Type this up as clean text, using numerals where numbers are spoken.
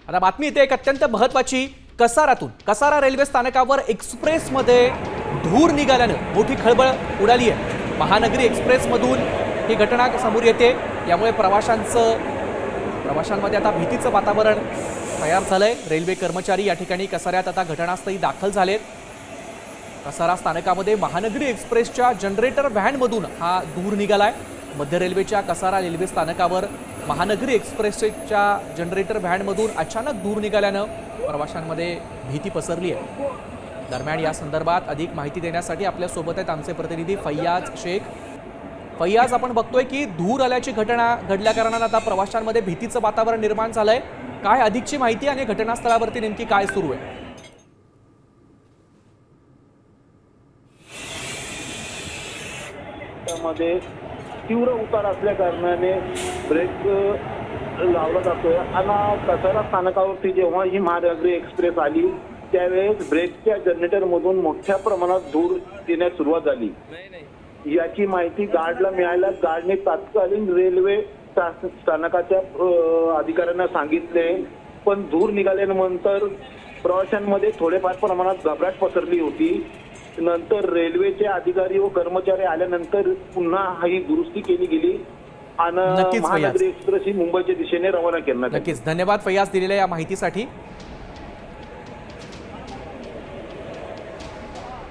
आता बातमी येते एक अत्यंत महत्त्वाची कसारातून। कसारा रेल्वे स्थानकावर एक्सप्रेसमध्ये धूर निघाल्यानं मोठी खळबळ उडाली आहे। महानगरी एक्सप्रेसमधून ही घटना समोर येते। यामुळे प्रवाशांमध्ये आता भीतीचं वातावरण तयार झालंय। रेल्वे कर्मचारी या ठिकाणी कसाऱ्यात आता घटनास्थळी दाखल झालेत। कसारा स्थानकामध्ये महानगरी एक्सप्रेसच्या जनरेटर व्हॅनमधून हा धूर निघालाय। मध्य रेल्वेच्या कसारा रेल्वे स्थानकावर महानगरी एक्सप्रेसच्या जनरेटर व्हॅनमधून अचानक धूर निघाल्यानं प्रवाशांमध्ये भीती पसरली आहे। दरम्यान या संदर्भात अधिक माहिती देण्यासाठी आपल्या सोबत आहेत आमचे प्रतिनिधी फैयाज शेख। फैयाज, आपण बघतोय की धूर आल्याची घटना घडल्या कारणानं आता प्रवाशांमध्ये भीतीचं वातावरण निर्माण झालंय। काय अधिकची माहिती आणि घटनास्थळावरती नेमकी काय सुरू आहे? मध्ये तीव्र उतार असल्या कारणाने ब्रेक लावला जातोय आणि कसारा स्थानकावरती जेव्हा ही महानगरी एक्सप्रेस आली त्यावेळेस ब्रेकच्या जनरेटर मधून मोठ्या प्रमाणात धूर येण्यास सुरुवात झाली। याची माहिती गार्डला मिळाल्यास गार्डने तात्कालीन रेल्वे स्थानकाच्या अधिकाऱ्यांना सांगितले, पण धूर निघाल्यानंतर प्रवाशांमध्ये थोडेफार प्रमाणात घबराट पसरली होती। नंतर रेल्वेचे अधिकारी व कर्मचारी आल्यानंतर पुन्हा ही दुरुस्ती केली गेली आणि महानगरी एक्सप्रेस ही मुंबईच्या दिशेने रवाना करण्यात आली। नक्कीच धन्यवाद फैयाज दिलेल्या या माहितीसाठी।